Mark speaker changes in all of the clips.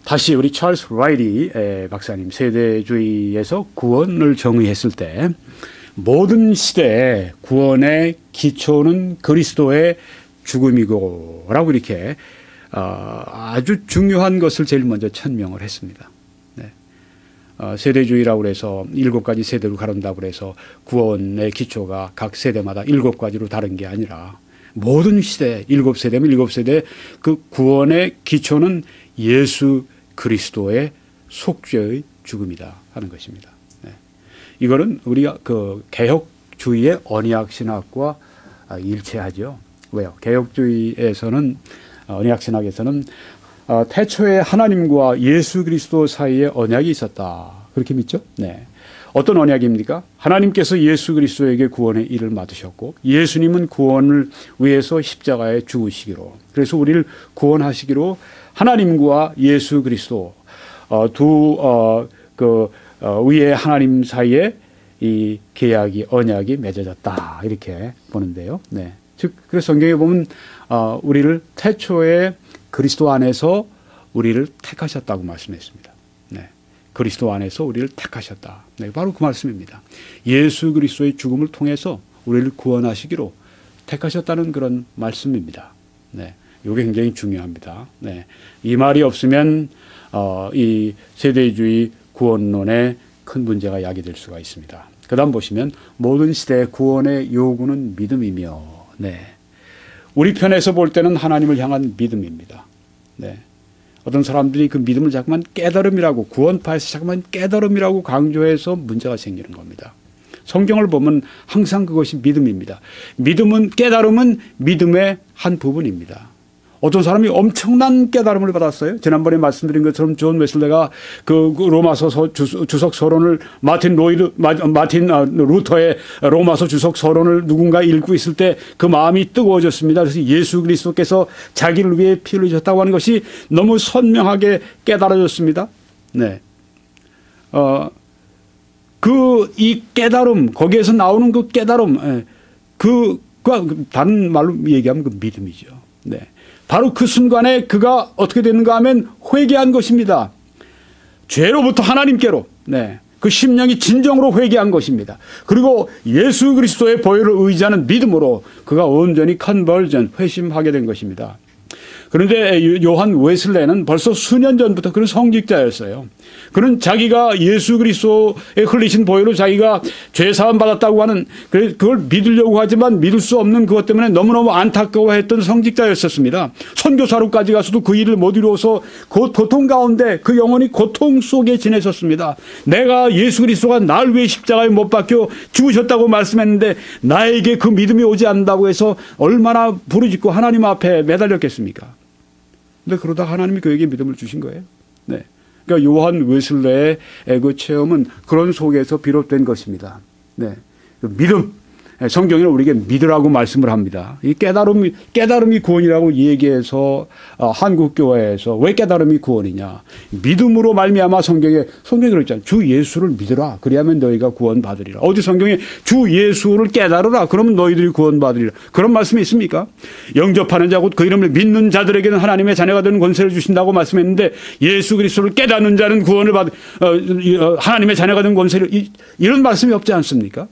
Speaker 1: 다시 우리 찰스 라이리 박사님 세대주의에서 구원을 정의했을 때 모든 시대에 구원의 기초는 그리스도의 죽음이고 라고 이렇게 아주 중요한 것을 제일 먼저 천명을 했습니다. 네. 세대주의라고 해서 7가지 세대로 가른다고 해서 구원의 기초가 각 세대마다 7가지로 다른 게 아니라 모든 시대 7세대면 7세대 그 구원의 기초는 예수 그리스도의 속죄의 죽음이다 하는 것입니다. 네. 이거는 우리가 그 개혁주의의 언약 신학과 일치하죠. 왜요? 개혁주의에서는 언약 신학에서는 태초에 하나님과 예수 그리스도 사이에 언약이 있었다. 그렇게 믿죠? 네. 어떤 언약입니까? 하나님께서 예수 그리스도에게 구원의 일을 맡으셨고 예수님은 구원을 위해서 십자가에 죽으시기로 그래서 우리를 구원하시기로 하나님과 예수 그리스도 위에 하나님 사이에 이 계약이 언약이 맺어졌다 이렇게 보는데요. 네. 즉 그래서 성경에 보면 우리를 태초에 그리스도 안에서 우리를 택하셨다고 말씀했습니다. 네. 그리스도 안에서 우리를 택하셨다. 네, 바로 그 말씀입니다. 예수 그리스도의 죽음을 통해서 우리를 구원하시기로 택하셨다는 그런 말씀입니다. 네, 이게 굉장히 중요합니다. 네, 이 말이 없으면 이 세대주의 구원론에 큰 문제가 야기될 수가 있습니다. 그 다음 보시면 모든 시대의 구원의 요구는 믿음이며 네, 우리 편에서 볼 때는 하나님을 향한 믿음입니다. 네. 어떤 사람들이 그 믿음을 자꾸만 깨달음이라고 구원파에서 자꾸만 깨달음이라고 강조해서 문제가 생기는 겁니다. 성경을 보면 항상 그것이 믿음입니다. 믿음은 깨달음은 믿음의 한 부분입니다. 어떤 사람이 엄청난 깨달음을 받았어요. 지난번에 말씀드린 것처럼 존 웨슬레가 그 로마서 주석 서론을 마틴 루터의 로마서 주석 서론을 누군가 읽고 있을 때 그 마음이 뜨거워졌습니다. 그래서 예수 그리스도께서 자기를 위해 피 흘리셨다고 하는 것이 너무 선명하게 깨달아졌습니다. 네. 이 깨달음, 거기에서 나오는 그 깨달음, 다른 말로 얘기하면 그 믿음이죠. 네. 바로 그 순간에 그가 어떻게 됐는가 하면 회개한 것입니다. 죄로부터 하나님께로. 네. 그 심령이 진정으로 회개한 것입니다. 그리고 예수 그리스도의 보혈을 의지하는 믿음으로 그가 온전히 컨버전, 회심하게 된 것입니다. 그런데 요한 웨슬레는 벌써 수년 전부터 그런 성직자였어요. 그는 자기가 예수 그리스도의 흘리신 보혈로 자기가 죄사함 받았다고 하는 그걸 믿으려고 하지만 믿을 수 없는 그것 때문에 너무너무 안타까워했던 성직자였었습니다. 선교사로까지 가서도 그 일을 못 이루어서 고통 가운데 그 영혼이 고통 속에 지내셨습니다. 내가 예수 그리스도가 날 위해 십자가에 못 박혀 죽으셨다고 말씀했는데 나에게 그 믿음이 오지 않는다고 해서 얼마나 부르짖고 하나님 앞에 매달렸겠습니까? 근데 그러다 하나님이 그에게 믿음을 주신 거예요. 네. 그러니까 요한 웨슬레의 그 체험은 그런 속에서 비롯된 것입니다. 네. 그 믿음. 성경에는 우리에게 믿으라고 말씀을 합니다. 이 깨달음이 구원이라고 얘기해서 한국교회에서 왜 깨달음이 구원이냐. 믿음으로 말미암아 성경에 그랬잖아요. 주 예수를 믿으라. 그리하면 너희가 구원받으리라. 어디 성경에 주 예수를 깨달으라. 그러면 너희들이 구원받으리라. 그런 말씀이 있습니까? 영접하는 자 곧 그 이름을 믿는 자들에게는 하나님의 자녀가 되는 권세를 주신다고 말씀했는데 예수 그리스도를 깨닫는 자는 구원을 하나님의 자녀가 되는 권세를 이런 말씀이 없지 않습니까?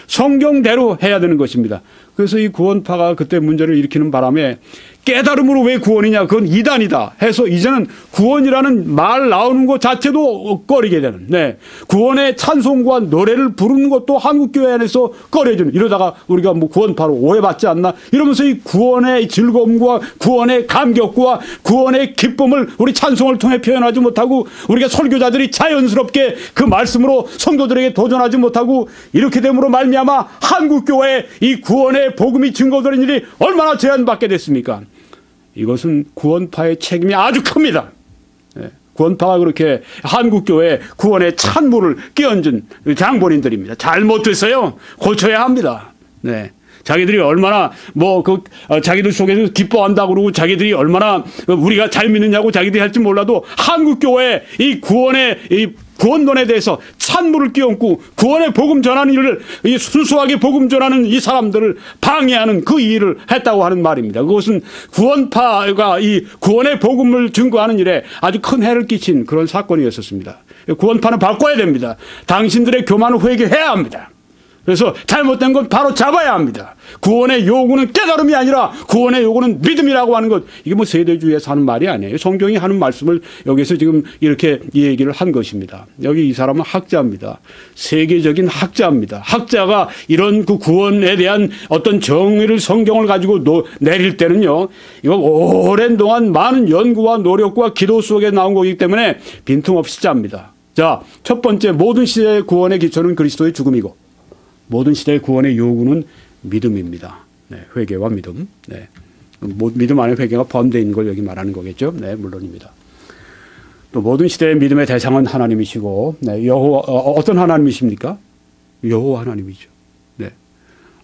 Speaker 1: 성경대로 해야 되는 것입니다. 그래서 이 구원파가 그때 문제를 일으키는 바람에 깨달음으로 왜 구원이냐 그건 이단이다 해서 이제는 구원이라는 말 나오는 것 자체도 꺼리게 되는 네. 구원의 찬송과 노래를 부르는 것도 한국교회 안에서 꺼려지는 이러다가 우리가 뭐 구원파로 오해받지 않나 이러면서 이 구원의 즐거움과 구원의 감격과 구원의 기쁨을 우리 찬송을 통해 표현하지 못하고 우리가 설교자들이 자연스럽게 그 말씀으로 성도들에게 도전하지 못하고 이렇게 됨으로 말미암아 한국교회에 이 구원의 복음이 증거되는 일이 얼마나 제한받게 됐습니까? 이것은 구원파의 책임이 아주 큽니다. 구원파가 그렇게 한국교회에 구원의 찬물을 끼얹은 장본인들입니다. 잘못됐어요. 고쳐야 합니다. 네. 자기들이 얼마나 자기들 속에서 기뻐한다고 그러고 자기들이 얼마나 우리가 잘 믿느냐고 자기들이 할지 몰라도 한국교회 이 구원의 이 구원론에 대해서 찬물을 끼얹고 구원의 복음 전하는 일을, 이 순수하게 복음 전하는 이 사람들을 방해하는 그 일을 했다고 하는 말입니다. 그것은 구원파가 이 구원의 복음을 증거하는 일에 아주 큰 해를 끼친 그런 사건이었었습니다. 구원파는 바꿔야 됩니다. 당신들의 교만을 회개해야 합니다. 그래서 잘못된 건 바로 잡아야 합니다. 구원의 요구는 깨달음이 아니라 구원의 요구는 믿음이라고 하는 것, 이게 뭐 세대주의에서 하는 말이 아니에요. 성경이 하는 말씀을 여기서 지금 이렇게 얘기를 한 것입니다. 여기 이 사람은 학자입니다. 세계적인 학자입니다. 학자가 이런 그 구원에 대한 어떤 정의를, 성경을 가지고 내릴 때는요, 이거 오랜 동안 많은 연구와 노력과 기도 속에 나온 거기 때문에 빈틈없이 짭니다. 자, 첫 번째, 모든 시대의 구원의 기초는 그리스도의 죽음이고 모든 시대의 구원의 요구는 믿음입니다. 네, 회개와 믿음. 네. 믿음 안에 회개가 포함되어 있는 걸 여기 말하는 거겠죠. 네, 물론입니다. 또 모든 시대의 믿음의 대상은 하나님이시고, 네, 여호와, 어떤 하나님이십니까? 여호와 하나님이죠. 네.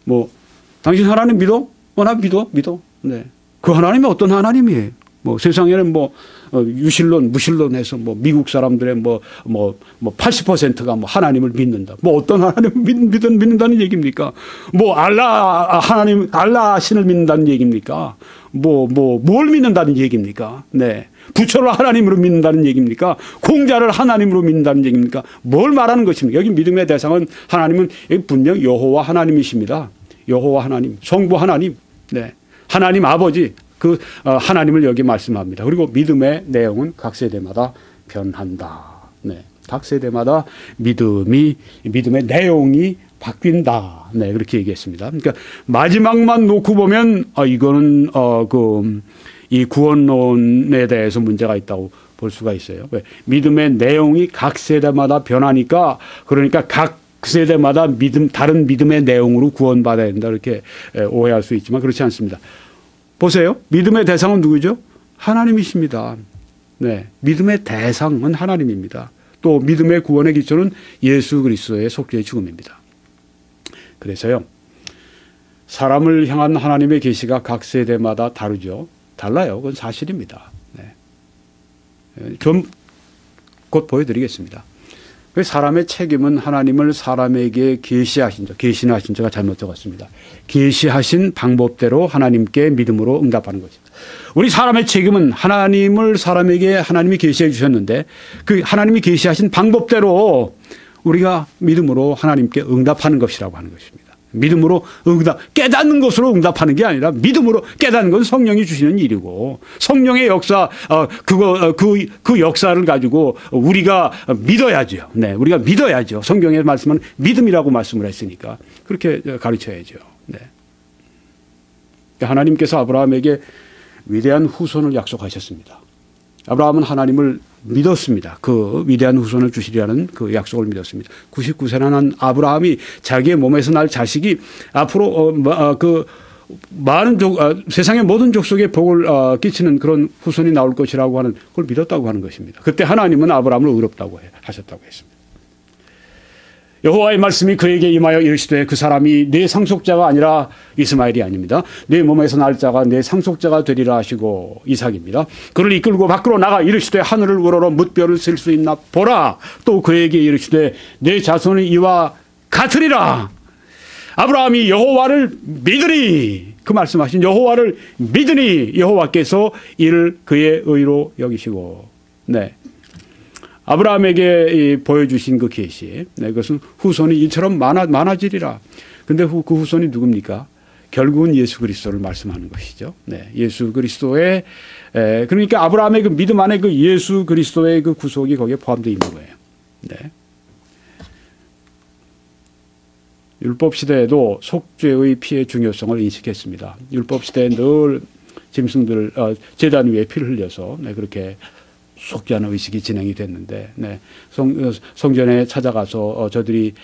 Speaker 1: 뭐, 당신 하나님 믿어? 나 믿어? 네. 그 하나님이 어떤 하나님이에요? 뭐 세상에는 뭐 유실론, 무실론 해서 뭐 미국 사람들의 뭐 80%가 뭐 하나님을 믿는다. 뭐 어떤 하나님을 믿는다는 얘기입니까? 뭐 알라 신을 믿는다는 얘기입니까? 뭘 믿는다는 얘기입니까? 네. 부처를 하나님으로 믿는다는 얘기입니까? 공자를 하나님으로 믿는다는 얘기입니까? 뭘 말하는 것입니까? 여기 믿음의 대상은 하나님은 분명 여호와 하나님이십니다. 여호와 하나님, 성부 하나님, 네. 하나님 아버지. 그 하나님을 여기 말씀합니다. 그리고 믿음의 내용은 각 세대마다 변한다. 네, 각 세대마다 믿음의 내용이 바뀐다. 네, 그렇게 얘기했습니다. 그러니까 마지막만 놓고 보면 이거는 이 구원론에 대해서 문제가 있다고 볼 수가 있어요. 왜? 믿음의 내용이 각 세대마다 변하니까, 그러니까 각 세대마다 다른 믿음의 내용으로 구원받아야 된다, 이렇게 오해할 수 있지만 그렇지 않습니다. 보세요. 믿음의 대상은 누구죠? 하나님이십니다. 네, 믿음의 대상은 하나님입니다. 또 믿음의 구원의 기초는 예수 그리스도의 속죄의 죽음입니다. 그래서요, 사람을 향한 하나님의 계시가 각 세대마다 다르죠. 달라요. 그건 사실입니다. 네. 좀 곧 보여드리겠습니다. 사람의 책임은 하나님을 사람에게 계시하신 자, 계시는 하신 자가 잘못 적었습니다. 계시하신 방법대로 하나님께 믿음으로 응답하는 것입니다. 우리 사람의 책임은 하나님을 사람에게 하나님이 계시해 주셨는데 그 하나님이 계시하신 방법대로 우리가 믿음으로 하나님께 응답하는 것이라고 하는 것입니다. 믿음으로 깨닫는 것으로 응답하는 게 아니라 믿음으로 깨닫는 건 성령이 주시는 일이고, 성령의 역사, 그 역사를 가지고 우리가 믿어야죠. 네, 우리가 믿어야죠. 성경의 말씀은 믿음이라고 말씀을 했으니까 그렇게 가르쳐야죠. 네. 하나님께서 아브라함에게 위대한 후손을 약속하셨습니다. 아브라함은 하나님을 믿었습니다. 그 위대한 후손을 주시리라는 그 약속을 믿었습니다. 99세나 난 아브라함이 자기의 몸에서 날 자식이 앞으로 많은 세상의 모든 족속에 복을 끼치는 그런 후손이 나올 것이라고 하는 그걸 믿었다고 하는 것입니다. 그때 하나님은 아브라함을 의롭다고 하셨다고 했습니다. 여호와의 말씀이 그에게 임하여 이르시되 그 사람이 내 상속자가 아니라 이스마엘이 아닙니다. 내 몸에서 날 자가 내 상속자가 되리라 하시고 이삭입니다. 그를 이끌고 밖으로 나가 이르시되 하늘을 우러러 뭇별을 쓸 수 있나 보라. 또 그에게 이르시되 내 자손이 이와 같으리라. 아브라함이 여호와를 믿으니, 그 말씀하신 여호와를 믿으니 여호와께서 이를 그의 의로 여기시고, 네. 아브라함에게 보여주신 그 계시, 네, 그것은 후손이 이처럼 많아지리라. 근데 그 후손이 누굽니까? 결국은 예수 그리스도를 말씀하는 것이죠. 네, 예수 그리스도의, 그러니까 아브라함의 그 믿음 안에 그 예수 그리스도의 그 구속이 거기에 포함되어 있는 거예요. 네. 율법 시대에도 속죄의 피의 중요성을 인식했습니다. 율법 시대에 늘 짐승들, 제단 위에 피를 흘려서, 네, 그렇게 속죄하는 의식이 진행이 됐는데, 네, 성전에 찾아가서 저들이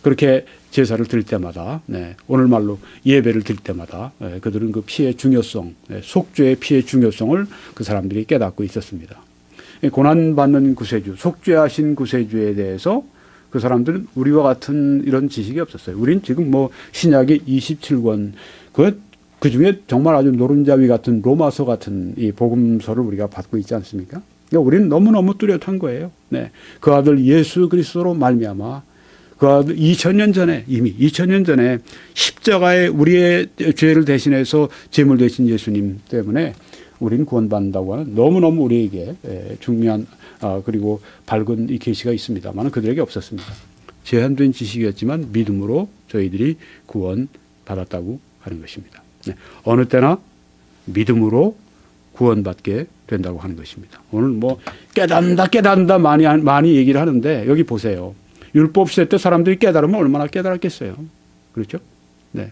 Speaker 1: 그렇게 제사를 드릴 때마다, 네, 오늘 말로 예배를 드릴 때마다, 네, 그들은 그 피의 중요성, 네, 속죄의 피의 중요성을 그 사람들이 깨닫고 있었습니다. 고난받는 구세주, 속죄하신 구세주에 대해서 그 사람들은 우리와 같은 이런 지식이 없었어요. 우린 지금 뭐 신약의 27권, 그 중에 정말 아주 노른자위 같은 로마서 같은 이 복음서를 우리가 받고 있지 않습니까? 우리는 너무너무 뚜렷한 거예요. 네. 그 아들 예수 그리스도로 말미암아 그 아들 2000년 전에 이미 2000년 전에 십자가에 우리의 죄를 대신해서 제물 되신 예수님 때문에 우리는 구원받는다고 하는 너무너무 우리에게 중요한 그리고 밝은 이 계시가 있습니다만 그들에게 없었습니다. 제한된 지식이었지만 믿음으로 저희들이 구원받았다고 하는 것입니다. 네. 어느 때나 믿음으로 구원받게 된다고 하는 것입니다. 오늘 뭐 깨닫는다 많이 얘기를 하는데 여기 보세요. 율법 시대 때 사람들이 깨달으면 얼마나 깨달았겠어요. 그렇죠? 네.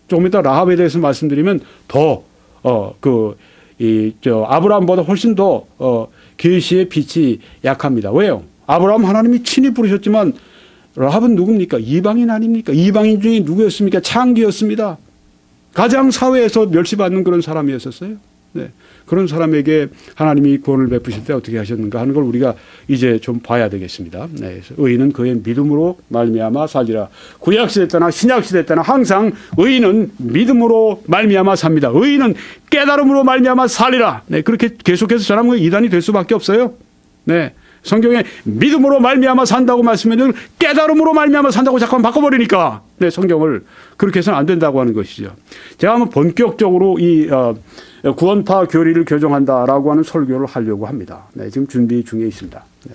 Speaker 1: 조금 이따 라합에 대해서 말씀드리면 더 아브라함보다 훨씬 더 계시의 빛이 약합니다. 왜요? 아브라함 하나님이 친히 부르셨지만 라합은 누굽니까? 이방인 아닙니까? 이방인 중에 누구였습니까? 창기였습니다. 가장 사회에서 멸시받는 그런 사람이었었어요. 네. 그런 사람에게 하나님이 구원을 베푸실 때 어떻게 하셨는가 하는 걸 우리가 이제 좀 봐야 되겠습니다. 네. 그래서 의인은 그의 믿음으로 말미암아 살리라. 구약시대 때나 신약시대 때나 항상 의인은 믿음으로 말미암아 삽니다. 의인은 깨달음으로 말미암아 살리라. 네. 그렇게 계속해서 전하면 이단이 될 수밖에 없어요. 네. 성경에 믿음으로 말미암아 산다고 말씀하면 깨달음으로 말미암아 산다고 잠깐 바꿔버리니까 네, 성경을 그렇게 해서는 안 된다고 하는 것이죠. 제가 한번 본격적으로 이 구원파 교리를 교정한다라고 하는 설교를 하려고 합니다. 네, 지금 준비 중에 있습니다. 네.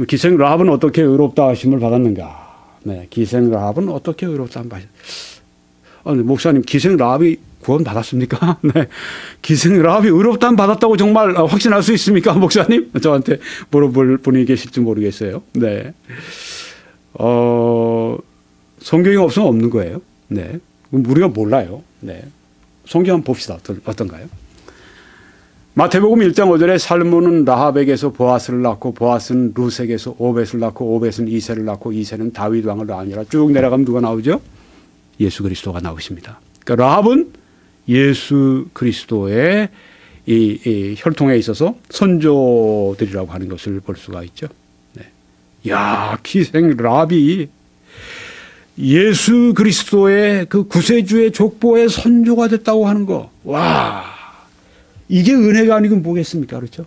Speaker 1: 기생 라합은 어떻게 의롭다 하심을 받았는가? 네, 기생 라합은 어떻게 의롭다 하심을 받았는가? 목사님, 기생 라합이 구원 받았습니까? 네. 기생 라합이 의롭다함 받았다고 정말 확신할 수 있습니까? 목사님? 저한테 물어볼 분이 계실지 모르겠어요. 네. 성경이 없으면 없는 거예요. 네. 우리가 몰라요. 네. 성경 한번 봅시다. 어떤가요? 마태복음 1장 5절에 살몬은 라합에게서 보아스를 낳고 보아스는 루색에서 오벳을 낳고 오벳은 이새를 낳고 이새는 다윗 왕을 낳으니라. 쭉 내려가면 누가 나오죠? 예수 그리스도가 나오십니다. 그러니까 라합은 예수 그리스도의 이 혈통에 있어서 선조들이라고 하는 것을 볼 수가 있죠. 네. 야, 기생 라합이 예수 그리스도의 그 구세주의 족보의 선조가 됐다고 하는 거. 와, 이게 은혜가 아니면 뭐겠습니까? 그렇죠?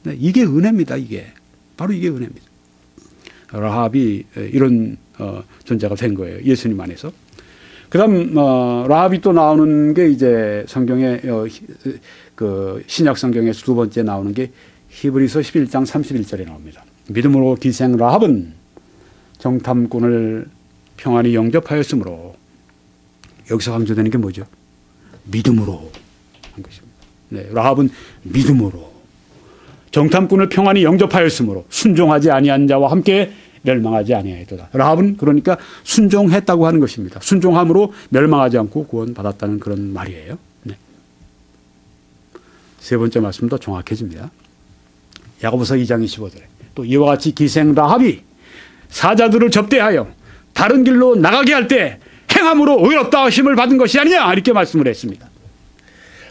Speaker 1: 네, 이게 은혜입니다. 이게 바로 이게 은혜입니다. 라합이 이런 존재가 된 거예요. 예수님 안에서. 그다음 라합이 또 나오는 게 이제 성경에 그 신약 성경에서 두 번째 나오는 게 히브리서 11장 31절에 나옵니다. 믿음으로 기생 라합은 정탐꾼을 평안히 영접하였으므로 여기서 강조되는 게 뭐죠? 믿음으로 한 것입니다. 네, 라합은 믿음으로 정탐꾼을 평안히 영접하였으므로 순종하지 아니한 자와 함께 멸망하지 아니하였도다. 라합은 그러니까 순종했다고 하는 것입니다. 순종함으로 멸망하지 않고 구원받았다는 그런 말이에요. 네. 세 번째 말씀도 정확해집니다. 야고보서 2장 25절에 또 이와 같이 기생 라합이 사자들을 접대하여 다른 길로 나가게 할 때 행함으로 의롭다 하심을 받은 것이 아니냐 이렇게 말씀을 했습니다.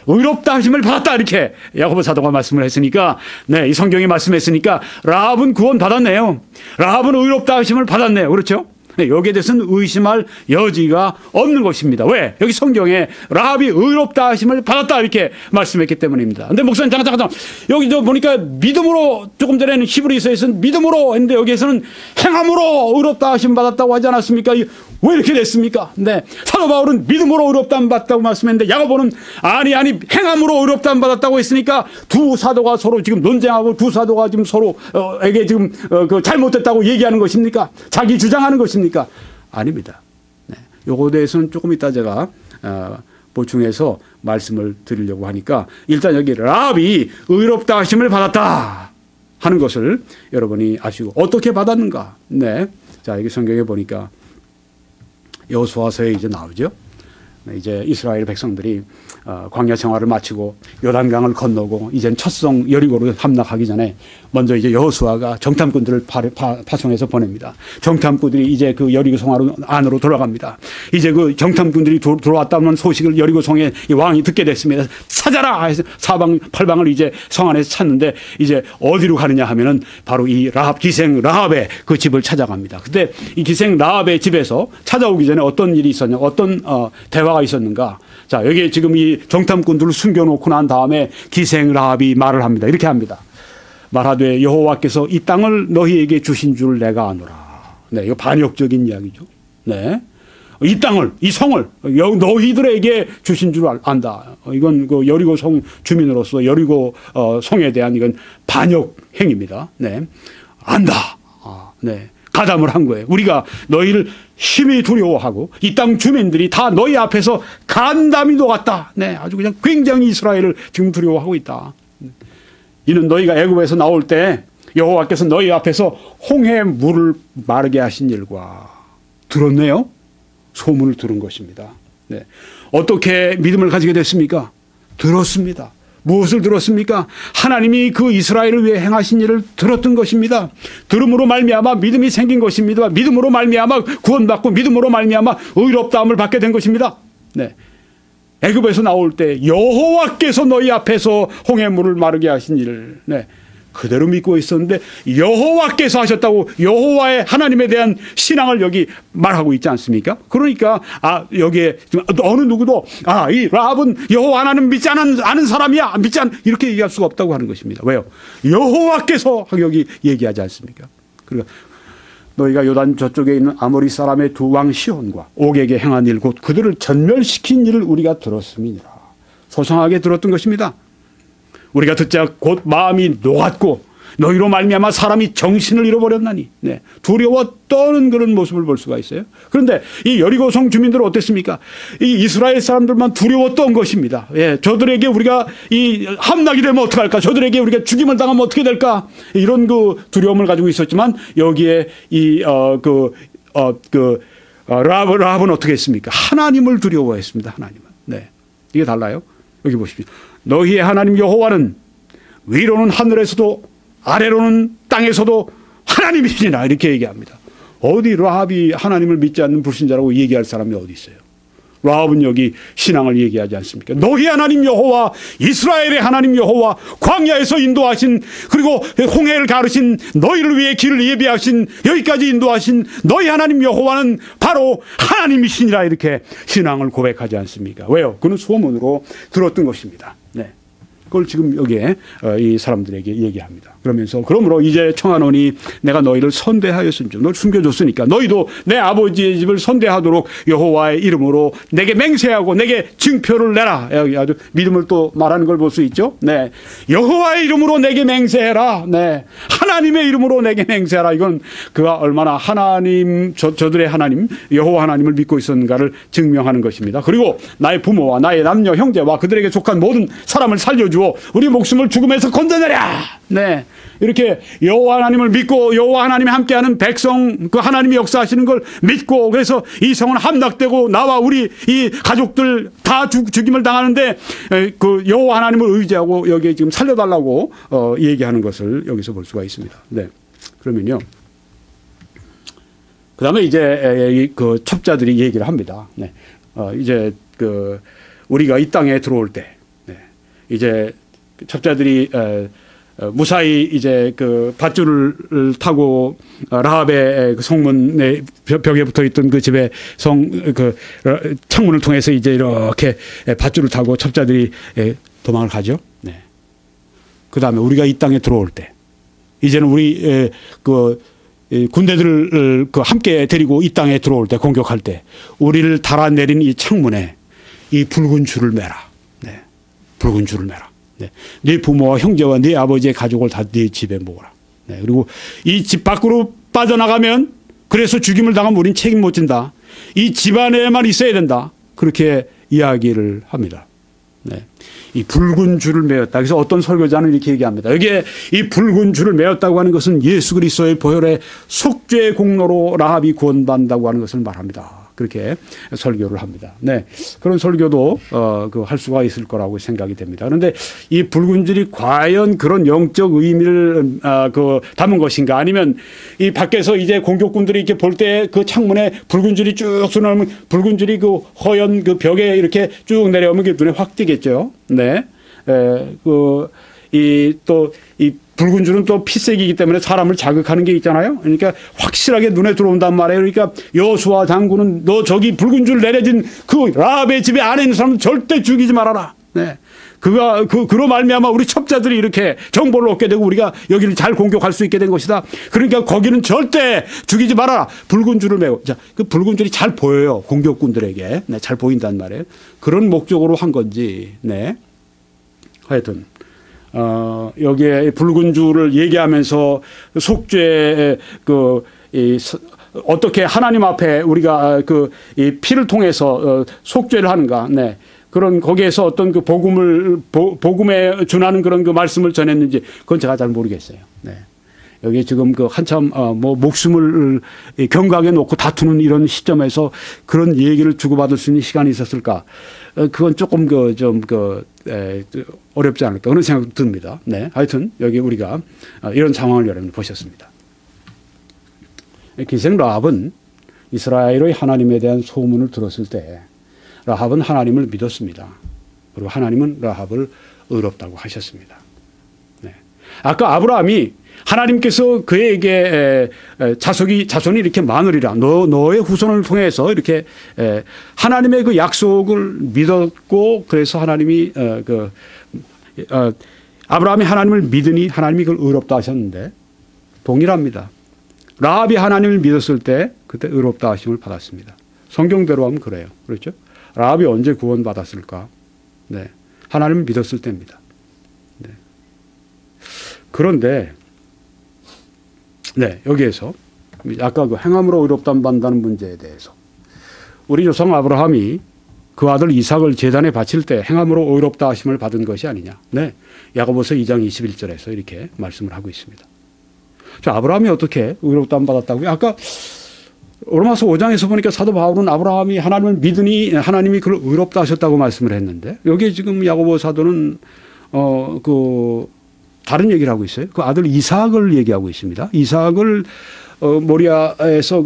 Speaker 1: 의롭다 하심을 받았다 이렇게 야고보 사도가 말씀을 했으니까 네, 이 성경이 말씀했으니까 라합은 구원 받았네요. 라합은 의롭다 하심을 받았네요. 그렇죠? 네, 여기에 대해서는 의심할 여지가 없는 것입니다. 왜? 여기 성경에 라합이 의롭다 하심을 받았다 이렇게 말씀했기 때문입니다. 근데 목사님 잠깐 여기 저 보니까 믿음으로 조금 전에는 히브리서에서는 믿음으로 했는데 여기에서는 행함으로 의롭다 하심 받았다고 하지 않았습니까? 왜 이렇게 됐습니까? 네. 사도 바울은 믿음으로 의롭다함 받았다고 말씀했는데 야고보는 아니 행함으로 의롭다함 받았다고 했으니까 두 사도가 서로 지금 논쟁하고 두 사도가 지금 서로에게 지금 그 잘못됐다고 얘기하는 것입니까? 자기 주장하는 것입니까? 아닙니다. 네. 요거에 대해서는 조금 이따 제가 보충해서 말씀을 드리려고 하니까 일단 여기 라합이 의롭다 하심을 받았다 하는 것을 여러분이 아시고 어떻게 받았는가? 네. 자, 여기 성경에 보니까 여호수아서에 이제 나오죠. 이제 이스라엘 백성들이 광야 생활을 마치고 요단강을 건너고 이젠 첫성 여리고로 함락하기 전에 먼저 이제 여호수아가 정탐꾼들을 파송해서 보냅니다. 정탐꾼들이 이제 그 여리고 성 안으로 돌아갑니다. 이제 그 정탐꾼들이 들어왔다는 소식을 여리고 성의 왕이 듣게 됐습니다. 찾아라 해서 사방 팔방을 이제 성 안에서 찾는데 이제 어디로 가느냐 하면은 바로 이 라합 기생 라합의 그 집을 찾아갑니다. 그때 이 기생 라합의 집에서 찾아오기 전에 어떤 일이 있었냐, 어떤 대화가 있었는가? 자, 여기에 지금 이 정탐꾼들을 숨겨놓고 난 다음에 기생 라합이 말을 합니다. 이렇게 합니다. 말하되 여호와께서 이 땅을 너희에게 주신 줄 내가 아노라. 네, 이거 반역적인 이야기죠. 네. 이 땅을, 이 성을 너희들에게 주신 줄 안다. 이건 그 여리고 성 주민으로서 여리고 성에 대한 이건 반역 행위입니다. 네. 안다. 네. 가담을 한 거예요. 우리가 너희를 심히 두려워하고 이 땅 주민들이 다 너희 앞에서 간담이 녹았다. 네. 아주 그냥 굉장히 이스라엘을 지금 두려워하고 있다. 이는 너희가 애굽에서 나올 때 여호와께서 너희 앞에서 홍해 물을 마르게 하신 일과 들었네요. 소문을 들은 것입니다. 네. 어떻게 믿음을 가지게 됐습니까? 들었습니다. 무엇을 들었습니까? 하나님이 그 이스라엘을 위해 행하신 일을 들었던 것입니다. 들음으로 말미암아 믿음이 생긴 것입니다. 믿음으로 말미암아 구원받고 믿음으로 말미암아 의롭다함을 받게 된 것입니다. 네. 애굽에서 나올 때 여호와께서 너희 앞에서 홍해물을 마르게 하신 일을 네. 그대로 믿고 있었는데 여호와께서 하셨다고 여호와의 하나님에 대한 신앙을 여기 말하고 있지 않습니까? 그러니까 여기에 어느 누구도 이 라합은 여호와 하나님 믿지 않은 사람이야. 이렇게 얘기할 수가 없다고 하는 것입니다. 왜요? 여호와께서 여기 얘기하지 않습니까? 그러니까 너희가 요단 저쪽에 있는 아모리 사람의 두 왕 시온과 옥에게 행한 일 곧 그들을 전멸시킨 일을 우리가 들었음이니라. 소상하게 들었던 것입니다. 우리가 듣자 곧 마음이 녹았고 너희로 말미암아 사람이 정신을 잃어버렸나니 네. 두려워 떠는 그런 모습을 볼 수가 있어요. 그런데 이 여리고성 주민들은 어땠습니까? 이 이스라엘 사람들만 두려워 떤 것입니다. 예, 저들에게 우리가 이 함락이 되면 어떡할까? 저들에게 우리가 죽임을 당하면 어떻게 될까? 이런 그 두려움을 가지고 있었지만 여기에 이 라합은 어떻게 했습니까? 하나님을 두려워했습니다. 하나님은. 네, 이게 달라요. 여기 보십시오. 너희의 하나님 여호와는 위로는 하늘에서도 아래로는 땅에서도 하나님이시니라 이렇게 얘기합니다. 어디 라합이 하나님을 믿지 않는 불신자라고 얘기할 사람이 어디 있어요? 라합은 여기 신앙을 얘기하지 않습니까? 너희 하나님 여호와 이스라엘의 하나님 여호와 광야에서 인도하신 그리고 홍해를 가르신 너희를 위해 길을 예비하신 여기까지 인도하신 너희 하나님 여호와는 바로 하나님이시니라 이렇게 신앙을 고백하지 않습니까? 왜요? 그는 소문으로 들었던 것입니다. 네. 그걸 지금 여기에 이 사람들에게 얘기합니다. 그러므로 이제 청하노니 내가 너희를 선대하였으니 널 숨겨줬으니까 너희도 내 아버지의 집을 선대하도록 여호와의 이름으로 내게 맹세하고 내게 증표를 내라. 여기 아주 믿음을 또 말하는 걸 볼 수 있죠. 네, 여호와의 이름으로 내게 맹세해라. 네, 하나님의 이름으로 내게 맹세하라. 이건 그가 얼마나 하나님 저들의 하나님 여호와 하나님을 믿고 있었는가를 증명하는 것입니다. 그리고 나의 부모와 나의 남녀 형제와 그들에게 속한 모든 사람을 살려주어 우리 목숨을 죽음에서 건져내랴. 네, 이렇게 여호와 하나님을 믿고 여호와 하나님이 함께하는 백성 그 하나님이 역사하시는 걸 믿고 그래서 이 성은 함락되고 나와 우리 이 가족들 다 죽임을 당하는데 그 여호와 하나님을 의지하고 여기에 지금 살려달라고 얘기하는 것을 여기서 볼 수가 있습니다. 네, 그러면요. 그 다음에 이제 그 첩자들이 얘기를 합니다. 네, 이제 그 우리가 이 땅에 들어올 때 이제 첩자들이 무사히 이제 그 밧줄을 타고 라합의 그 성문의 벽에 붙어 있던 그 집의 그 창문을 통해서 이제 이렇게 밧줄을 타고 첩자들이 도망을 가죠. 네. 그 다음에 우리가 이 땅에 들어올 때 이제는 우리 그 군대들을 그 함께 데리고 이 땅에 들어올 때 공격할 때 우리를 달아내린 이 창문에 이 붉은 줄을 매라. 붉은 줄을 매라. 네. 네 부모와 형제와 네 아버지의 가족을 다 네 집에 모으라. 네. 그리고 이 집 밖으로 빠져나가면 그래서 죽임을 당하면 우린 책임 못 진다. 이 집 안에만 있어야 된다. 그렇게 이야기를 합니다. 네. 이 붉은 줄을 매었다. 그래서 어떤 설교자는 이렇게 얘기합니다. 여기에 이 붉은 줄을 매었다고 하는 것은 예수 그리스도의 보혈의 속죄의 공로로 라합이 구원받는다고 하는 것을 말합니다. 그렇게 설교를 합니다. 네, 그런 설교도 할 수가 있을 거라고 생각이 됩니다. 그런데 이 붉은 줄이 과연 그런 영적 의미를 담은 것인가? 아니면 이 밖에서 이제 공격군들이 이렇게 볼 때 그 창문에 붉은 줄이 쭉 쏘나오면 붉은 줄이 그 허연 그 벽에 이렇게 쭉 내려오면 눈에 확 띄겠죠. 네, 이 붉은 줄은 또 피색이기 때문에 사람을 자극하는 게 있잖아요. 그러니까 확실하게 눈에 들어온단 말이에요. 그러니까 여호수아 장군은 너 저기 붉은 줄 내려진 그 라합의 집에 안에 있는 사람은 절대 죽이지 말아라. 네. 그로 말미암아 우리 첩자들이 이렇게 정보를 얻게 되고 우리가 여기를 잘 공격할 수 있게 된 것이다. 그러니까 거기는 절대 죽이지 말아라. 붉은 줄을 메고. 자, 그 붉은 줄이 잘 보여요. 공격군들에게. 네, 잘 보인단 말이에요. 그런 목적으로 한 건지. 네. 하여튼 여기에 붉은 줄을 얘기하면서 속죄 어떻게 하나님 앞에 우리가 이 피를 통해서 속죄를 하는가. 네. 그런 거기에서 어떤 그 복음에 준하는 그런 그 말씀을 전했는지 그건 제가 잘 모르겠어요. 네. 여기 지금 그 한참 목숨을 경각에 놓고 다투는 이런 시점에서 그런 얘기를 주고받을 수 있는 시간이 있었을까? 그건 조금 어렵지 않을까 그런 생각도 듭니다. 네. 하여튼 여기 우리가 이런 상황을 여러분 보셨습니다. 기생 라합은 이스라엘의 하나님에 대한 소문을 들었을 때 라합은 하나님을 믿었습니다. 그리고 하나님은 라합을 의롭다고 하셨습니다. 네. 아까 아브라함이 하나님께서 그에게 자손이 이렇게 많으리라. 너의 후손을 통해서 이렇게 하나님의 그 약속을 믿었고 그래서 하나님이 아브라함이 하나님을 믿으니 하나님이 그걸 의롭다 하셨는데 동일합니다. 라합이 하나님을 믿었을 때 그때 의롭다 하심을 받았습니다. 성경대로 하면 그래요. 그렇죠? 라합이 언제 구원받았을까? 네. 하나님을 믿었을 때입니다. 네. 그런데 네, 여기에서 아까 그 행함으로 의롭다함 받는다는 문제에 대해서 우리 조상 아브라함이 그 아들 이삭을 제단에 바칠 때 행함으로 의롭다 하심을 받은 것이 아니냐. 네. 야고보서 2장 21절에서 이렇게 말씀을 하고 있습니다. 자, 아브라함이 어떻게 의롭다함 받았다고요? 아까 로마서 5장에서 보니까 사도 바울은 아브라함이 하나님을 믿으니 하나님이 그를 의롭다 하셨다고 말씀을 했는데 여기 지금 야고보 사도는 다른 얘기를 하고 있어요. 그 아들 이삭을 얘기하고 있습니다. 이삭을 모리아에서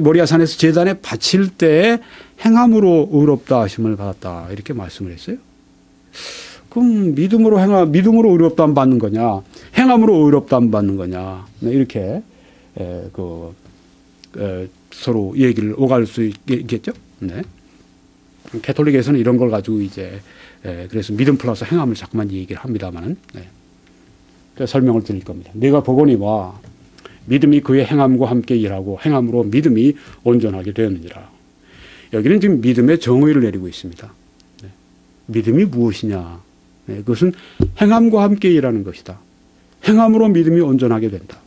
Speaker 1: 모리아산에서 제단에 바칠 때 행함으로 의롭다 하심을 받았다 이렇게 말씀을 했어요. 그럼 믿음으로 의롭다함 받는 거냐, 행함으로 의롭다함 받는 거냐, 네, 이렇게 서로 얘기를 오갈 수 있겠죠. 네. 캐톨릭에서는 이런 걸 가지고 이제 그래서 믿음 플러스 행함을 자꾸만 얘기를 합니다만은 네. 설명을 드릴 겁니다. 내가 보거니와 믿음이 그의 행함과 함께 일하고 행함으로 믿음이 온전하게 되었느니라. 여기는 지금 믿음의 정의를 내리고 있습니다. 네. 믿음이 무엇이냐? 네. 그것은 행함과 함께 일하는 것이다. 행함으로 믿음이 온전하게 된다.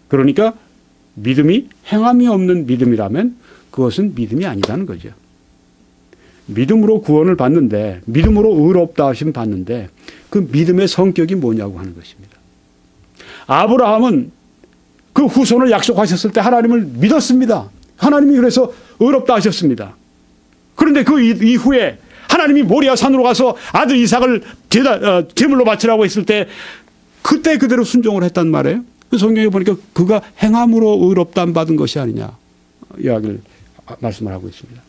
Speaker 1: 그러니까 믿음이 행함이 없는 믿음이라면 그것은 믿음이 아니다는 거죠. 믿음으로 구원을 받는데 믿음으로 의롭다 하심 받는데 그 믿음의 성격이 뭐냐고 하는 것입니다. 아브라함은 그 후손을 약속하셨을 때 하나님을 믿었습니다. 하나님이 그래서 의롭다 하셨습니다. 그런데 그 이후에 하나님이 모리아 산으로 가서 아들 이삭을 제물로 바치라고 했을 때 그때 그대로 순종을 했단 말이에요. 그 성경에 보니까 그가 행함으로 의롭다함 받은 것이 아니냐 이야기를 말씀을 하고 있습니다.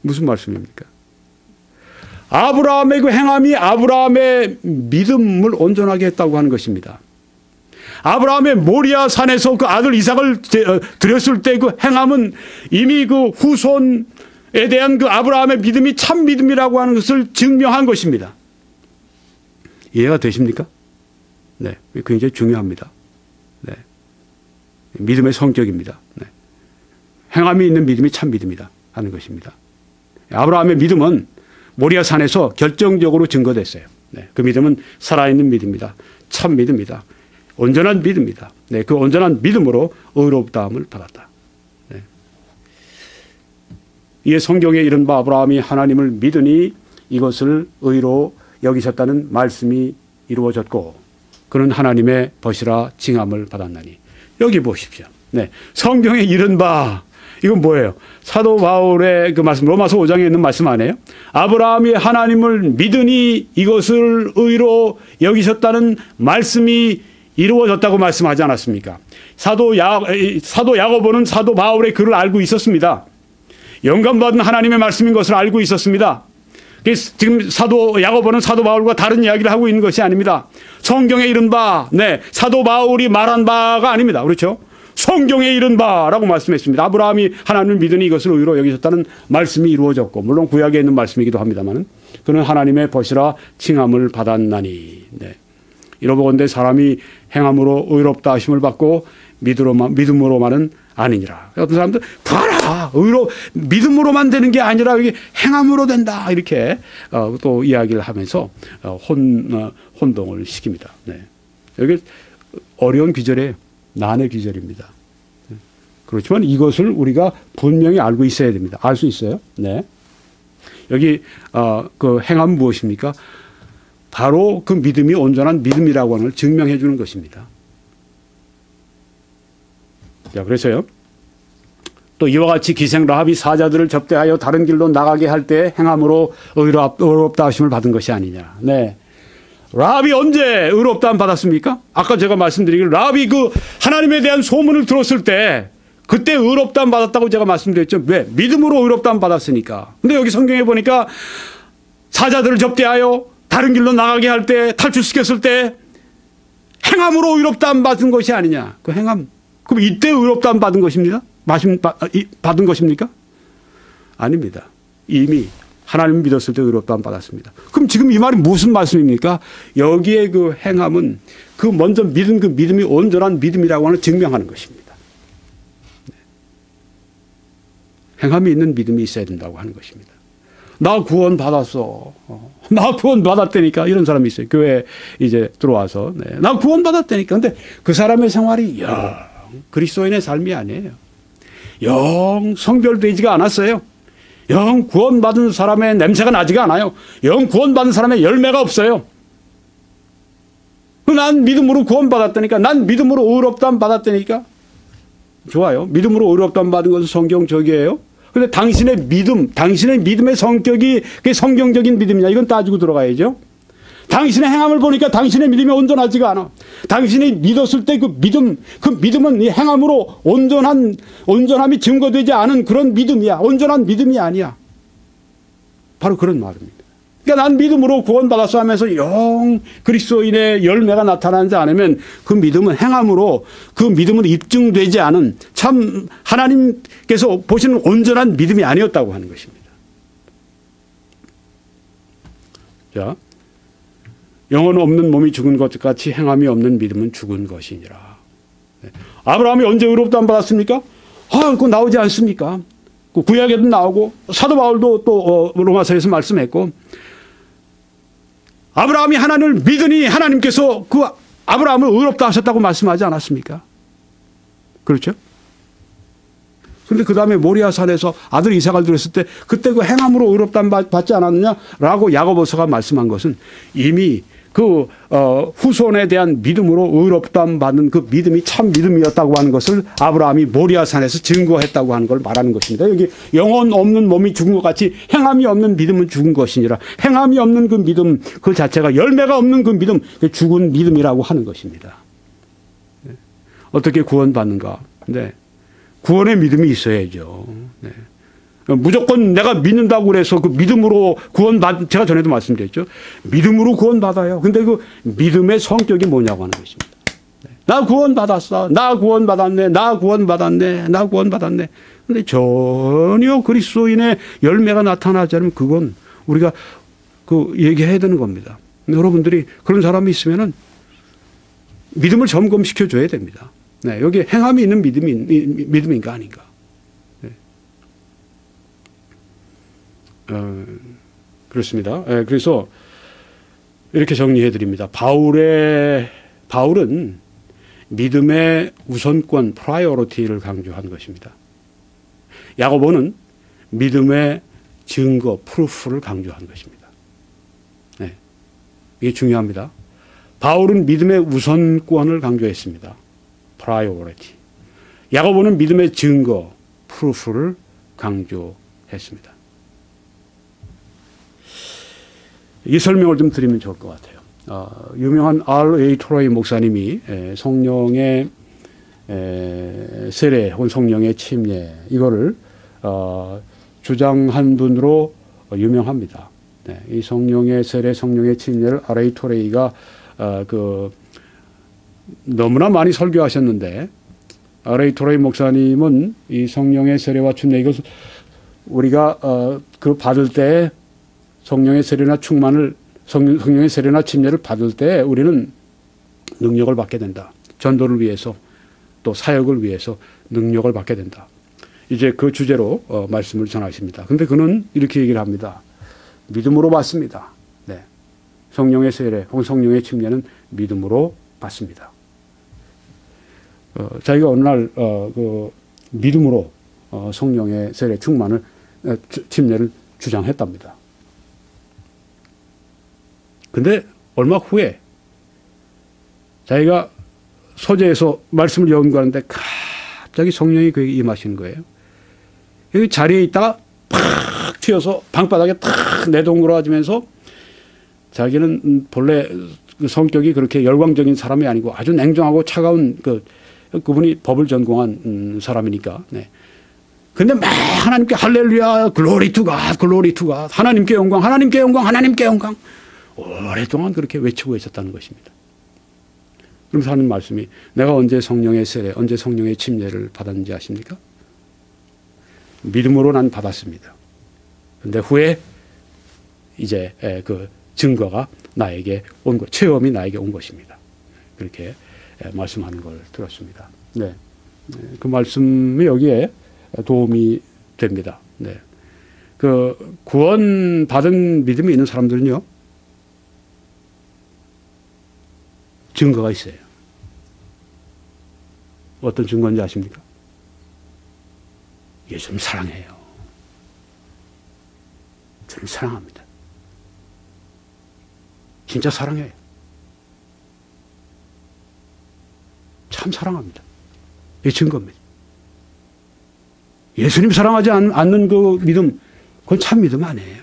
Speaker 1: 무슨 말씀입니까? 아브라함의 그 행함이 아브라함의 믿음을 온전하게 했다고 하는 것입니다. 아브라함의 모리아 산에서 그 아들 이삭을 드렸을 때 그 행함은 이미 그 후손에 대한 그 아브라함의 믿음이 참 믿음이라고 하는 것을 증명한 것입니다. 이해가 되십니까? 네, 굉장히 중요합니다. 네, 믿음의 성격입니다. 네. 행함이 있는 믿음이 참 믿음이다 하는 것입니다. 아브라함의 믿음은 모리아 산에서 결정적으로 증거됐어요. 네, 그 믿음은 살아있는 믿음이다. 참 믿음이다. 온전한 믿음이다. 네, 그 온전한 믿음으로 의롭다함을 받았다. 네. 이에 성경에 이른 바 아브라함이 하나님을 믿으니 이것을 의로 여기셨다는 말씀이 이루어졌고 그는 하나님의 벗이라 칭함을 받았나니. 여기 보십시오. 네, 성경에 이른 바 이건 뭐예요? 사도 바울의 그 말씀 로마서 5장에 있는 말씀 아니에요? 아브라함이 하나님을 믿으니 이것을 의로 여기셨다는 말씀이 이루어졌다고 말씀하지 않았습니까? 사도 야고보는 사도 바울의 글을 알고 있었습니다. 영감받은 하나님의 말씀인 것을 알고 있었습니다. 그래서 지금 사도 야고보는 사도 바울과 다른 이야기를 하고 있는 것이 아닙니다. 성경에 이른 바, 사도 바울이 말한 바가 아닙니다. 그렇죠? 성경에 이른 바라고 말씀했습니다. 아브라함이 하나님을 믿으니 이것을 의로 여기셨다는 말씀이 이루어졌고, 물론 구약에 있는 말씀이기도 합니다만, 그는 하나님의 벗이라 칭함을 받았나니. 이러보건대 사람이 행함으로 의롭다 하심을 받고 믿음으로만은 아니니라. 어떤 사람들 봐라, 믿음으로만 되는 게 아니라 이게 행함으로 된다, 이렇게 또 이야기를 하면서 혼동을 시킵니다. 여기 어려운 귀절이에요. 난의 귀절입니다. 그렇지만 이것을 우리가 분명히 알고 있어야 됩니다. 알 수 있어요. 여기 그 행함은 무엇입니까? 바로 그 믿음이 온전한 믿음이라고 하는 걸 증명해 주는 것입니다. 자, 그래서요. 또 이와 같이 기생 라합이 사자들을 접대하여 다른 길로 나가게 할 때 행함으로 의롭다 하심을 받은 것이 아니냐. 라합이 언제 의롭다함 받았습니까? 아까 제가 말씀드리길 라합이 그 하나님에 대한 소문을 들었을 때 그때 의롭다함 받았다고 제가 말씀드렸죠. 왜? 믿음으로 의롭다함 받았으니까. 근데 여기 성경에 보니까 사자들을 접대하여 다른 길로 나가게 할 때, 탈출시켰을 때 행함으로 의롭다함 받은 것이 아니냐. 그 행함. 그럼 이때 의롭다함 받은 것입니다. 받은 것입니까? 아닙니다. 이미 하나님 믿었을 때 의롭다함 받았습니다. 그럼 지금 이 말이 무슨 말씀입니까? 여기에 그 행함은 그 먼저 믿은 그 믿음이 온전한 믿음이라고 하는 증명하는 것입니다. 행함이 있는 믿음이 있어야 된다고 하는 것입니다. 나 구원 받았어. 나 구원 받았다니까. 이런 사람이 있어요. 교회에 이제 들어와서. 나 구원 받았다니까. 근데 그 사람의 생활이 영 그리스도인의 삶이 아니에요. 영 성별되지가 않았어요. 영 구원받은 사람의 냄새가 나지가 않아요. 영 구원받은 사람의 열매가 없어요. 난 믿음으로 구원받았다니까. 난 믿음으로 의롭다함 받았다니까. 좋아요. 믿음으로 의롭다함 받은 것은 성경적이에요. 그런데 당신의 믿음의 성격이 그게 성경적인 믿음이냐, 이건 따지고 들어가야죠. 당신의 행함을 보니까 당신의 믿음이 온전하지가 않아. 당신이 믿었을 때 그 믿음은 이 행함으로 온전함이 증거되지 않은 그런 믿음이야. 온전한 믿음이 아니야. 바로 그런 말입니다. 그러니까 난 믿음으로 구원받았어 하면서 영 그리스도인의 열매가 나타나지 않으면 그 믿음은 행함으로 그 믿음은 입증되지 않은 참 하나님께서 보시는 온전한 믿음이 아니었다고 하는 것입니다. 자, 영혼 없는 몸이 죽은 것 같이 행함이 없는 믿음은 죽은 것이니라. 아브라함이 언제 의롭다함 받았습니까? 그거 나오지 않습니까? 그 구약에도 나오고 사도 바울도 또 로마서에서 말씀했고, 아브라함이 하나님을 믿으니 하나님께서 그 아브라함을 의롭다 하셨다고 말씀하지 않았습니까? 그렇죠? 그런데 그 다음에 모리아산에서 아들 이삭을 드렸을 때 그때 그 행함으로 의롭다함 받지 않았느냐라고 야고보서가 말씀한 것은 이미 그 후손에 대한 믿음으로 의롭다함 받는 그 믿음이 참 믿음이었다고 하는 것을 아브라함이 모리아산에서 증거했다고 하는 걸 말하는 것입니다. 여기 영혼 없는 몸이 죽은 것 같이 행함이 없는 믿음은 죽은 것이니라. 행함이 없는 그 믿음 그 자체가 열매가 없는 그 믿음, 죽은 믿음이라고 하는 것입니다. 어떻게 구원받는가? 구원의 믿음이 있어야죠. 무조건 내가 믿는다고 그래서 그 믿음으로 제가 전에도 말씀드렸죠. 믿음으로 구원받아요. 근데 그 믿음의 성격이 뭐냐고 하는 것입니다. 나 구원받았어. 나 구원받았네. 나 구원받았네. 나 구원받았네. 근데 전혀 그리스도인의 열매가 나타나지 않으면 그건 우리가 그 얘기해야 되는 겁니다. 여러분들이 그런 사람이 있으면은 믿음을 점검시켜 줘야 됩니다. 여기 행함이 있는 믿음인가 아닌가. 그렇습니다. 그래서 이렇게 정리해 드립니다. 바울은 믿음의 우선권, 프라이어리티를 강조한 것입니다. 야고보는 믿음의 증거, 프루프를 강조한 것입니다. 이게 중요합니다. 바울은 믿음의 우선권을 강조했습니다. 프라이어리티. 야고보는 믿음의 증거, 프루프를 강조했습니다. 이 설명을 좀 드리면 좋을 것 같아요. 유명한 R.A. 토로이 목사님이 성령의 세례 혹은 성령의 침례 이거를 주장한 분으로 유명합니다. 네, 이 성령의 세례, 성령의 침례를 R.A. 토레이가 너무나 많이 설교하셨는데 R.A. 토레이 목사님은 이 성령의 세례와 침례 이것을 우리가 그 받을 때 성령의 세례나 충만을 성령의 세례나 침례를 받을 때 우리는 능력을 받게 된다. 전도를 위해서 또 사역을 위해서 능력을 받게 된다. 이제 그 주제로 말씀을 전하십니다. 그런데 그는 이렇게 얘기를 합니다. 믿음으로 받습니다. 네. 성령의 세례 혹은 성령의 침례는 믿음으로 받습니다. 자기가 어느 날 믿음으로 성령의 세례 충만을 침례를 주장했답니다. 근데 얼마 후에 자기가 서재에서 말씀을 연구하는데 갑자기 성령이 그에게 임하시는 거예요. 여기 자리에 있다가 팍 튀어서 방바닥에 탁 내동그러지면서 자기는 본래 성격이 그렇게 열광적인 사람이 아니고 아주 냉정하고 차가운 그분이 법을 전공한 사람이니까. 네. 근데 막 하나님께 할렐루야, 글로리 투 갓, 글로리 투 갓, 하나님께 영광, 하나님께 영광, 하나님께 영광. 오랫동안 그렇게 외치고 있었다는 것입니다. 그러면서 하는 말씀이 내가 언제 성령의 세례, 언제 성령의 침례를 받았는지 아십니까? 믿음으로 난 받았습니다. 그런데 후에 이제 그 증거가 나에게 온 것, 체험이 나에게 온 것입니다. 그렇게 말씀하는 걸 들었습니다. 네. 그 말씀이 여기에 도움이 됩니다. 네. 그 구원 받은 믿음이 있는 사람들은요, 증거가 있어요. 어떤 증거인지 아십니까? 예수님 사랑해요. 주님 사랑합니다. 진짜 사랑해요. 참 사랑합니다. 이게 증거입니다. 예수님 사랑하지 않는 그 믿음, 그건 참 믿음 아니에요.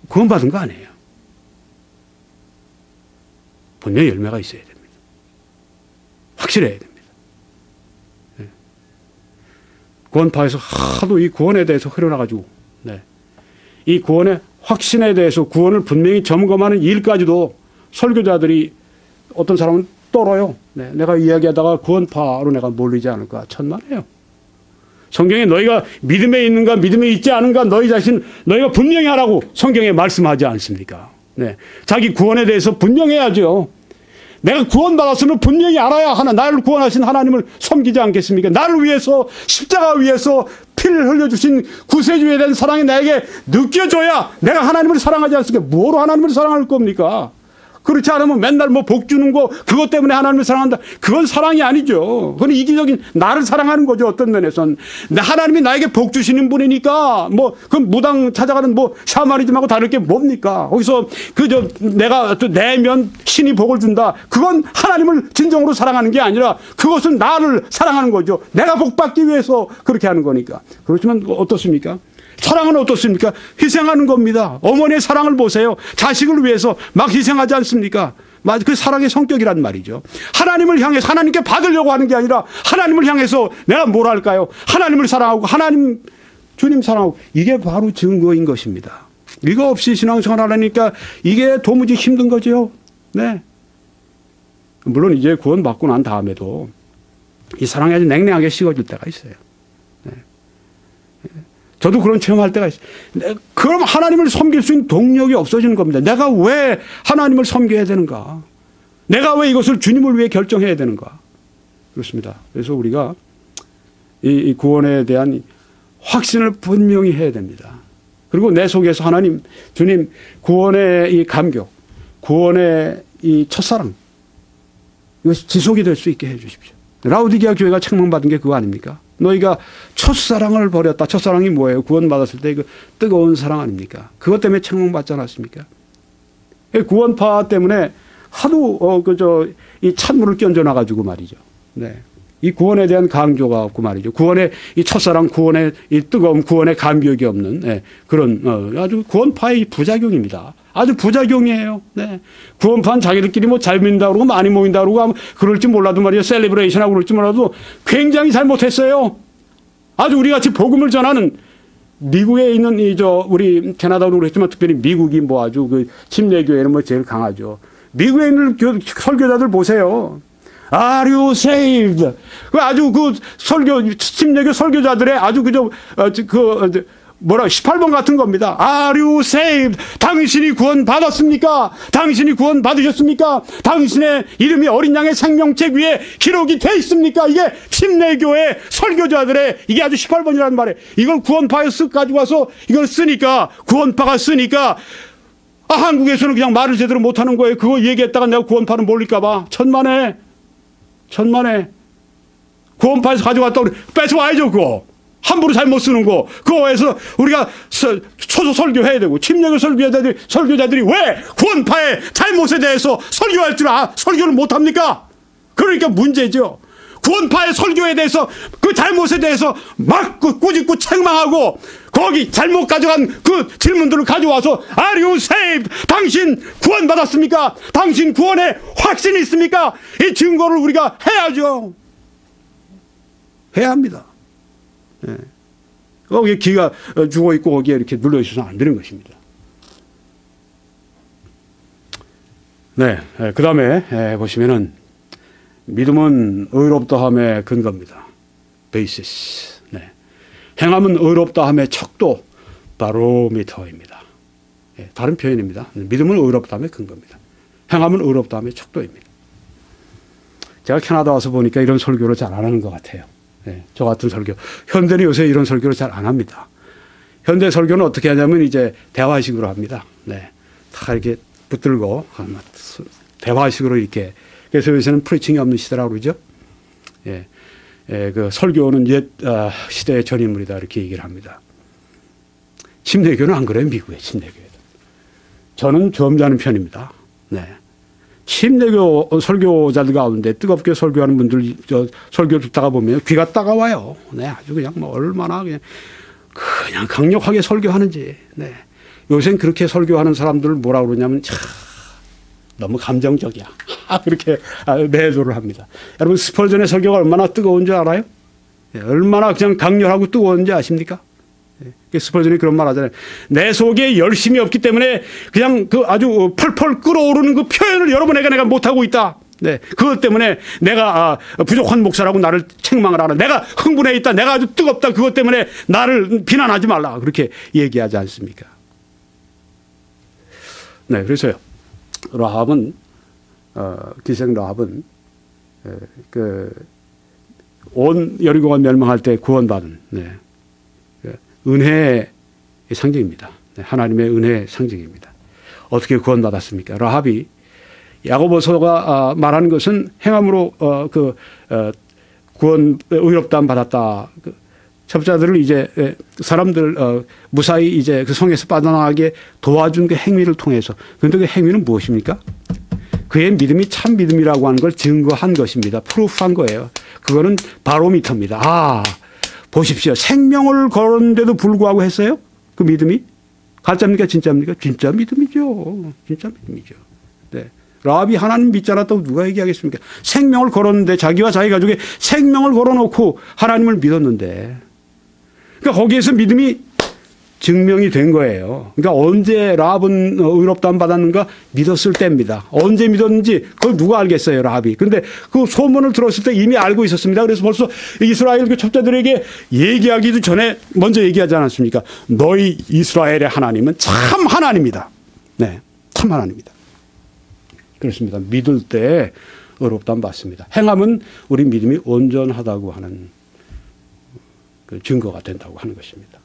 Speaker 1: 구원 받은 거 아니에요. 분명히 열매가 있어야 됩니다. 확실해야 됩니다. 네. 구원파에서 하도 이 구원에 대해서 흐려나가지고, 네. 이 구원의 확신에 대해서 구원을 분명히 점검하는 일까지도 설교자들이 어떤 사람은 떨어요. 네. 내가 이야기하다가 구원파로 내가 몰리지 않을까. 천만에요. 성경에 너희가 믿음에 있는가 믿음에 있지 않은가 너희 자신 너희가 분명히 하라고 성경에 말씀하지 않습니까? 네. 자기 구원에 대해서 분명해야죠. 내가 구원받았으면 분명히 알아야 하나. 나를 구원하신 하나님을 섬기지 않겠습니까? 나를 위해서 십자가 위에서 피를 흘려주신 구세주에 대한 사랑이 나에게 느껴져야 내가 하나님을 사랑하지 않습니까? 뭐로 하나님을 사랑할 겁니까? 그렇지 않으면 맨날 뭐 복 주는 거 그것 때문에 하나님을 사랑한다. 그건 사랑이 아니죠. 그건 이기적인 나를 사랑하는 거죠. 어떤 면에선. 하나님이 나에게 복 주시는 분이니까 뭐 그럼 무당 찾아가는 뭐 샤머니즘하고 다를 게 뭡니까? 거기서 내가 또 내면 신이 복을 준다. 그건 하나님을 진정으로 사랑하는 게 아니라 그것은 나를 사랑하는 거죠. 내가 복 받기 위해서 그렇게 하는 거니까. 그렇지만 어떻습니까? 사랑은 어떻습니까? 희생하는 겁니다. 어머니의 사랑을 보세요. 자식을 위해서 막 희생하지 않습니까? 그 사랑의 성격이란 말이죠. 하나님을 향해서 하나님께 받으려고 하는 게 아니라 하나님을 향해서 내가 뭘 할까요? 하나님을 사랑하고 하나님 주님 사랑하고 이게 바로 증거인 것입니다. 이거 없이 신앙생활 하려니까 이게 도무지 힘든 거죠. 네. 물론 이제 구원받고 난 다음에도 이 사랑이 아주 냉랭하게 식어질 때가 있어요. 저도 그런 체험할 때가 있어요. 그럼 하나님을 섬길 수 있는 동력이 없어지는 겁니다. 내가 왜 하나님을 섬겨야 되는가? 내가 왜 이것을 주님을 위해 결정해야 되는가? 그렇습니다. 그래서 우리가 이 구원에 대한 확신을 분명히 해야 됩니다. 그리고 내 속에서 하나님, 주님, 구원의 이 감격, 구원의 이 첫사랑, 이것이 지속이 될 수 있게 해 주십시오. 라우디게아 교회가 책망받은 게 그거 아닙니까? 너희가 첫사랑을 버렸다. 첫사랑이 뭐예요? 구원받았을 때 그 뜨거운 사랑 아닙니까? 그것 때문에 책망받지 않았습니까? 구원파 때문에 하도 이 찬물을 끼얹어놔가지고 말이죠. 네. 이 구원에 대한 강조가 없고 말이죠. 구원의 이 첫사랑, 구원의 이 뜨거움, 구원의 감격이 없는 그런 아주 구원파의 부작용입니다. 아주 부작용이에요. 네. 구원파는 자기들끼리 뭐 잘 믿는다 그러고 많이 모인다 그러고 그럴지 몰라도 말이죠. 셀리브레이션하고 그럴지 몰라도 굉장히 잘못했어요. 아주 우리 같이 복음을 전하는 미국에 있는 우리 캐나다도 그렇지만 특별히 미국이 뭐 아주 그 침례교회는 뭐 제일 강하죠. 미국에 있는 설교자들 보세요. Are you saved? 그 아주 그 침례교 설교자들의 아주 18번 같은 겁니다. Are you saved? 당신이 구원 받았습니까? 당신이 구원 받으셨습니까? 당신의 이름이 어린 양의 생명책 위에 기록이 돼 있습니까? 이게 침례교회 설교자들의 이게 아주 18번이라는 말이에요. 이걸 구원파에 가지고 와서 이걸 쓰니까 구원파가 쓰니까 한국에서는 그냥 말을 제대로 못하는 거예요. 그거 얘기했다가 내가 구원파는 몰릴까 봐. 천만에 구원파에서 가져왔다고 뺏어와야죠. 그거 함부로 잘못 쓰는 거 그거에서 우리가 초소 설교해야 되고 침례교 설교자들이 왜 구원파의 잘못에 대해서 설교할 줄 설교를 못합니까? 그러니까 문제죠. 구원파의 설교에 대해서 그 잘못에 대해서 막 꾸짖고 책망하고 거기 잘못 가져간 그 질문들을 가져와서 Are you saved? 당신 구원받았습니까? 당신 구원에 확신이 있습니까? 이 증거를 우리가 해야죠. 해야 합니다. 네. 거기에 기가 죽어 있고 거기에 이렇게 눌러 있어서는 안 되는 것입니다. 네, 그 다음에 보시면은 믿음은 의롭다함의 근거입니다. 베이시스. 네. 행함은 의롭다함의 척도 바로미터입니다. 네, 다른 표현입니다. 믿음은 의롭다함의 근거입니다. 행함은 의롭다함의 척도입니다. 제가 캐나다 와서 보니까 이런 설교를 잘 안 하는 것 같아요. 네, 저 같은 설교. 현대는 요새 이런 설교를 잘 안 합니다. 현대 설교는 어떻게 하냐면 이제 대화식으로 합니다. 네, 다 이렇게 붙들고 대화식으로 이렇게. 그래서 요새는 프리칭이 없는 시대라고 그러죠. 예, 그 설교는 옛 시대의 전인물이다 이렇게 얘기를 합니다. 침례교는 안 그래요. 미국의 침례교회도. 저는 점잖은 편입니다. 네. 침례교 설교자들 가운데 뜨겁게 설교하는 분들 설교 듣다가 보면 귀가 따가워요. 네, 아주 그냥 뭐 얼마나 그냥 강력하게 설교하는지. 네. 요새는 그렇게 설교하는 사람들을 뭐라 그러냐면 너무 감정적이야. 그렇게 매도를 합니다. 여러분 스펄전의 설교가 얼마나 뜨거운 줄 알아요? 얼마나 그냥 강렬하고 뜨거운지 아십니까? 스펄전이 그런 말 하잖아요. 내 속에 열심이 없기 때문에 그냥 그 아주 펄펄 끓어오르는 그 표현을 여러분에게 내가 못하고 있다. 네. 그것 때문에 내가 부족한 목사라고 나를 책망을 하라. 내가 흥분해 있다. 내가 아주 뜨겁다. 그것 때문에 나를 비난하지 말라. 그렇게 얘기하지 않습니까? 네. 그래서요. 라합은 기생 라합은 온 여리고가 멸망할 때 구원받은 은혜의 상징입니다. 하나님의 은혜의 상징입니다. 어떻게 구원받았습니까? 라합이 야고보서가 말하는 것은 행함으로 구원 의롭다함 받았다. 첩자들을 이제 사람들 무사히 이제 그 성에서 빠져나가게 도와준 그 행위를 통해서. 그런데 그 행위는 무엇입니까? 그의 믿음이 참 믿음이라고 하는 걸 증거한 것입니다. 프루프한 거예요. 그거는 바로미터입니다. 보십시오. 생명을 걸었는데도 불구하고 했어요? 그 믿음이? 가짜입니까? 진짜입니까? 진짜 믿음이죠. 진짜 믿음이죠. 네. 라합이 하나님 믿지 않았다고 누가 얘기하겠습니까? 생명을 걸었는데 자기와 자기 가족의 생명을 걸어놓고 하나님을 믿었는데 그러니까 거기에서 믿음이 증명이 된 거예요. 그러니까 언제 라합은 의롭다함 받았는가? 믿었을 때입니다. 언제 믿었는지 그걸 누가 알겠어요, 라합이. 그런데 그 소문을 들었을 때 이미 알고 있었습니다. 그래서 벌써 이스라엘 그 첩자들에게 얘기하기도 전에 먼저 얘기하지 않았습니까? 너희 이스라엘의 하나님은 참 하나님이다. 네, 참 하나님이다. 그렇습니다. 믿을 때 의롭다함 받습니다. 행함은 우리 믿음이 온전하다고 하는 그 증거가 된다고 하는 것입니다.